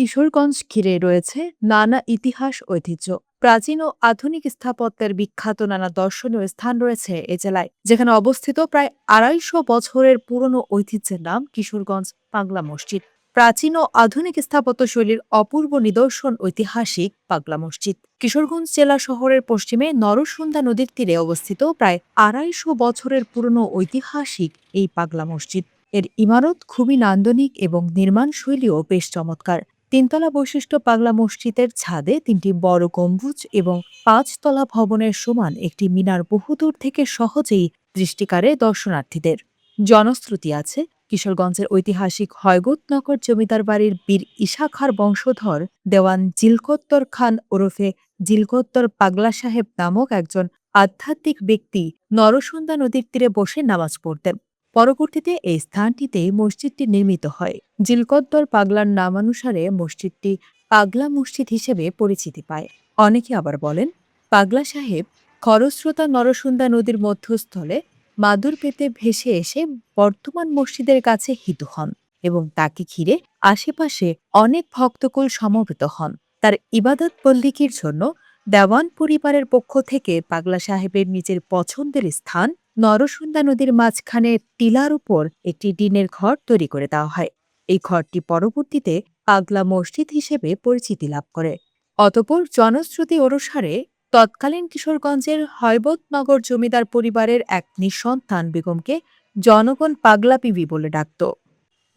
কিশোরগঞ্জ ঘিরে রয়েছে নানা ইতিহাস ঐতিহ্য। প্রাচীন ও আধুনিক স্থাপত্যের বিখ্যাত নানা দর্শনীয় স্থান রয়েছে এ জেলায়, যেখানে অবস্থিত প্রায় ২৫০ বছরের পুরনো ঐতিহ্যের নাম কিশোরগঞ্জ পাগলা মসজিদ। প্রাচীন ও আধুনিক স্থাপত্য শৈলীর অপূর্ব নিদর্শন ঐতিহাসিক পাগলা মসজিদ কিশোরগঞ্জ জেলা শহরের পশ্চিমে নরসুন্দা নদীর তীরে অবস্থিত প্রায় ২৫০ বছরের পুরনো ঐতিহাসিক এই পাগলা মসজিদ। এর ইমারত খুবই নান্দনিক এবং নির্মাণ শৈলীও বেশ চমৎকার। তিনতলা বৈশিষ্ট্য পাগলা মসজিদের ছাদে তিনটি বড় গম্বুজ এবং ৫ তলা ভবনের সমান একটি মিনার বহুদূর থেকে সহজেই দৃষ্টি কাড়ে দর্শনার্থীদের। জনশ্রুতি আছে, কিশোরগঞ্জের ঐতিহাসিক হয়গতনগর জমিদার বাড়ির বীর ঈশা খাঁর বংশধর দেওয়ান জিলকত্তর খান ওরফে জিলকত্তর পাগলা সাহেব নামক একজন আধ্যাত্মিক ব্যক্তি নরসুন্দা নদীর তীরে বসে নামাজ পড়তেন। পরবর্তীতে এই স্থানটিতে মসজিদটি নির্মিত হয়। জিলকদ্দর পাগলার নামানুসারে মসজিদটি পাগলা মসজিদ হিসেবে পরিচিতি পায়। অনেকে আবার বলেন, পাগলা সাহেব খরস্রোতা নরসুন্দা নদীর মধ্যস্থলে মাদুর পেতে ভেসে এসে বর্তমান মসজিদের কাছে হিত হন এবং তাকে ঘিরে আশেপাশে অনেক ভক্তকুল সমবেত হন। তার ইবাদত বন্দিগির জন্য দেওয়ান পরিবারের পক্ষ থেকে পাগলা সাহেবের নিজের পছন্দের স্থান নরসুন্দা নদীর মাঝখানে টিলার উপর একটি টিনের ঘর তৈরি করে দেওয়া হয়। এই ঘরটি পরবর্তীতে পাগলা মসজিদ হিসেবে পরিচিতি লাভ করে। অতঃপর জনশ্রুতি অনুসারে তৎকালীন কিশোরগঞ্জের হয়বতনগর জমিদার পরিবারের এক নিঃসন্তান বেগমকে জনগণ পাগলা বিবি বলে ডাকত।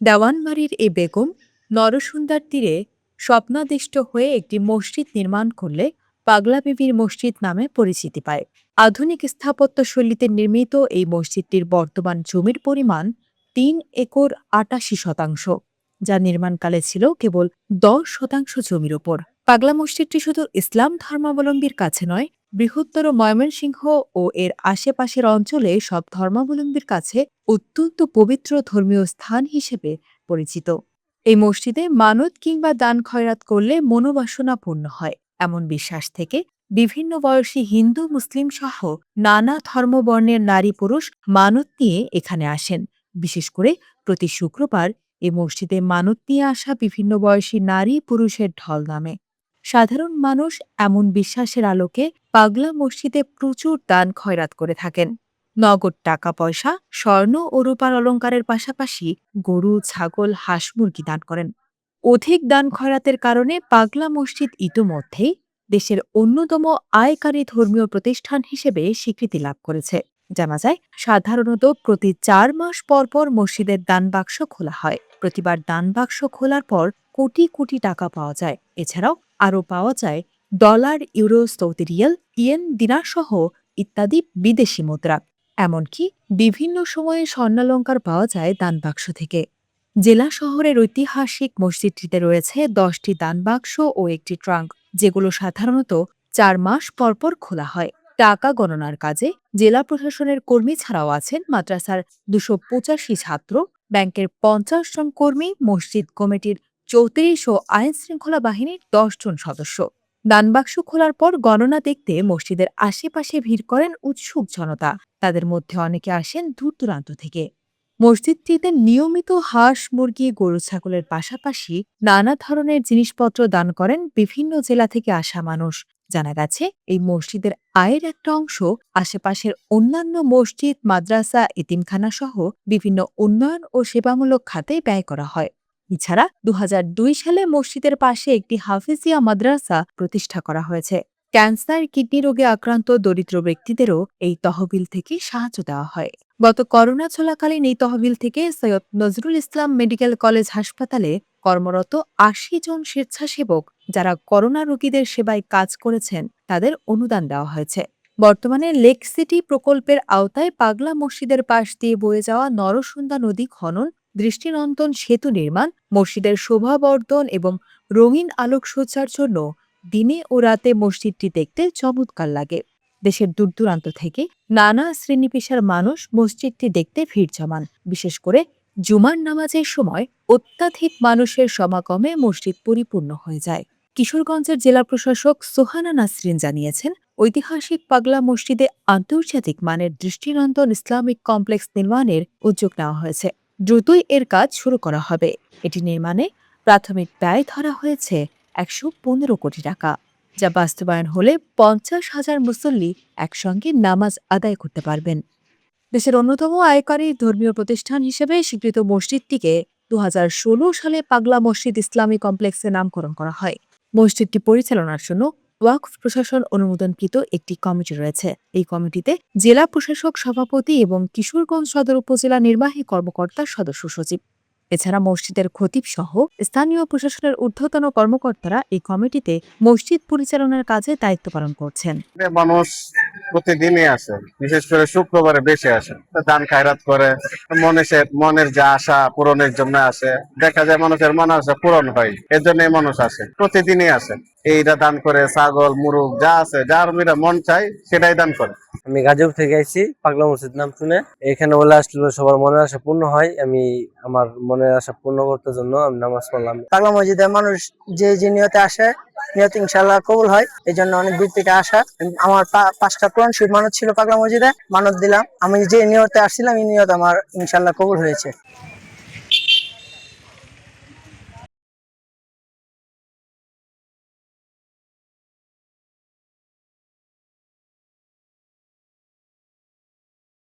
দেওয়ানবাড়ির এ বেগম নরসুন্দার তীরে স্বপ্নাদিষ্ট হয়ে একটি মসজিদ নির্মাণ করলে পাগলা বিবির মসজিদ নামে পরিচিতি পায়। আধুনিক স্থাপত্য শৈলীতে নির্মিত এই মসজিদটির বর্তমান জমির পরিমাণ ৩ একর ৮৮ শতাংশ, যা নির্মাণকালে ছিল কেবল ১০ শতাংশ জমির ওপর। পাগলা মসজিদটি শুধু ইসলাম ধর্মাবলম্বীর কাছে নয়, বৃহত্তর ময়মনসিংহ ও এর আশেপাশের অঞ্চলে সব ধর্মাবলম্বীর কাছে অত্যন্ত পবিত্র ধর্মীয় স্থান হিসেবে পরিচিত। এই মসজিদে মানত কিংবা দান খয়রাত করলে মনোবাসনা পূর্ণ হয় এমন বিশ্বাস থেকে বিভিন্ন বয়সী হিন্দু মুসলিম সহ নানা ধর্মবর্ণের নারী পুরুষ মানত নিয়ে এখানে আসেন। বিশেষ করে প্রতি শুক্রবার এই মসজিদে মানত নিয়ে আসা বিভিন্ন বয়সী নারী পুরুষের ঢল নামে। সাধারণ মানুষ এমন বিশ্বাসের আলোকে পাগলা মসজিদে প্রচুর দান খয়রাত করে থাকেন। নগদ টাকা পয়সা, স্বর্ণ ও রূপার অলঙ্কারের পাশাপাশি গরু, ছাগল, হাঁস মুরগি দান করেন। অধিক দান খয়রাতের কারণে পাগলা মসজিদ ইতোমধ্যেই দেশের অন্যতম আয়কারী ধর্মীয় প্রতিষ্ঠান হিসেবে স্বীকৃতি লাভ করেছে। জানা যায়, সাধারণত প্রতি ৪ মাস পর পর মসজিদের দান বাক্স খোলা হয়। প্রতিবার দান বাক্স খোলার পর কোটি কোটি টাকা পাওয়া যায়। এছাড়াও আরও পাওয়া যায় dollar, euro, Saudi riyal, yen, dinar সহ ইত্যাদি বিদেশি মুদ্রা। এমনকি বিভিন্ন সময়ে স্বর্ণালঙ্কার পাওয়া যায় দান বাক্স থেকে। জেলা শহরের ঐতিহাসিক মসজিদটিতে রয়েছে ১০টি দানবাক্স ও একটি ট্রাঙ্ক, যেগুলো সাধারণত ৪ মাস পরপর খোলা হয়। টাকা গণনার কাজে জেলা প্রশাসনের কর্মী ছাড়াও আছেন মাদ্রাসার ২৮৫ ছাত্র, ব্যাংকের ৫০ জন কর্মী, মসজিদ কমিটির ৩৪ ও আইন শৃঙ্খলা বাহিনীর ১০ জন সদস্য। দানবাক্স খোলার পর গণনা দেখতে মসজিদের আশেপাশে ভিড় করেন উৎসুক জনতা। তাদের মধ্যে অনেকে আসেন দূর দূরান্ত থেকে। মসজিদটিতে নিয়মিত হাঁস, মুরগি, গরু, ছাগলের পাশাপাশি নানা ধরনের জিনিসপত্র দান করেন বিভিন্ন জেলা থেকে আসা মানুষ। জানা গেছে, এই মসজিদের আয়ের একটা অংশ আশেপাশের অন্যান্য মসজিদ, মাদ্রাসা, এতিমখানা সহ বিভিন্ন উন্নয়ন ও সেবামূলক খাতে ব্যয় করা হয়। এছাড়া ২০০২ সালে মসজিদের পাশে একটি হাফিজিয়া মাদ্রাসা প্রতিষ্ঠা করা হয়েছে। ক্যান্সার, কিডনি রোগে আক্রান্ত দরিদ্র ব্যক্তিদেরও এই তহবিল থেকে সাহায্য দেওয়া হয়। গত করোনা চলাকালীন এই তহবিল থেকে সৈয়দ নজরুল ইসলাম মেডিকেল কলেজ হাসপাতালে কর্মরত ৮০ জন স্বেচ্ছাসেবক, যারা করোনা রোগীদের সেবায় কাজ করেছেন, তাদের অনুদান দেওয়া হয়েছে। বর্তমানে লেক সিটি প্রকল্পের আওতায় পাগলা মসজিদের পাশ দিয়ে বয়ে যাওয়া নরসুন্দা নদী খনন, দৃষ্টিনন্দন সেতু নির্মাণ, মসজিদের শোভাবর্ধন এবং রঙিন আলোকসজ্জার জন্য দিনে ও রাতে মসজিদটি দেখতে চমৎকার লাগে। দেশের দূরদূরান্ত থেকে নানা শ্রেণী পেশার মানুষ মসজিদটি দেখতে ভিড় জমান। বিশেষ করে জুমার নামাজের সময় অত্যাধিক মানুষের সমাগমে মসজিদ পরিপূর্ণ হয়ে যায়। কিশোরগঞ্জের জেলা প্রশাসক সোহানা নাসরিন জানিয়েছেন, ঐতিহাসিক পাগলা মসজিদে আন্তর্জাতিক মানের দৃষ্টিনন্দন ইসলামিক কমপ্লেক্স নির্মাণের উদ্যোগ নেওয়া হয়েছে। দ্রুতই এর কাজ শুরু করা হবে। এটি নির্মাণে প্রাথমিক ব্যয় ধরা হয়েছে ১১৫ কোটি টাকা, যা বাস্তবায়ন হলে ৫০,০০০ মুসল্লি একসঙ্গে নামাজ আদায় করতে পারবেন। দেশের অন্যতম আয়কারী ধর্মীয় প্রতিষ্ঠান হিসেবে স্বীকৃত মসজিদটিকে ২০১৬ সালে পাগলা মসজিদ ইসলামী কমপ্লেক্সে নামকরণ করা হয়। মসজিদটি পরিচালনার জন্য ওয়াকফ প্রশাসন অনুমোদনকৃত একটি কমিটি রয়েছে। এই কমিটিতে জেলা প্রশাসক সভাপতি এবং কিশোরগঞ্জ সদর উপজেলা নির্বাহী কর্মকর্তার সদস্য সচিব, এছাড়া মসজিদের খতিব সহ স্থানীয় প্রশাসনের ঊর্ধ্বতন কর্মকর্তারা এই কমিটিতে মসজিদ পরিচালনার কাজে দায়িত্ব পালন করছেন। মানুষ প্রতিদিনই আসে, বিশেষ করে শুক্রবারে বেশি আসে, দান খায়রাত করে মনের যে আশা পূরণের জন্য আসে। দেখা যায় মানুষের মন আশা পূরণ হয়, এর জন্য মানুষ আসে, প্রতিদিনই আসে। এইটা দান করে, ছাগল মুরগ যা আছে, যার মেয়েরা মন চায় সেটাই দান করে। আমি গাজীপুর থেকে আইছি, পাগলা মসজিদ নাম শুনে এখানে বলে আসলে সবার মনের আশা পূর্ণ হয়। আমি আমার মনের আশা পূর্ণ করতে জন্য আমি নামাজ পড়লাম। পাগলা মসজিদে মানুষ যে নিয়তে আসে, নিয়ত ইনশাল্লাহ কবুল হয়। এই জন্য অনেক দূর থেকে আসা। আমার 5টা কোরআন শরীফ মানত ছিল পাগলা মসজিদে, মানত দিলাম। আমি যে নিয়তে আসছিলাম এই নিয়ত আমার ইনশাল্লাহ কবুল হয়েছে।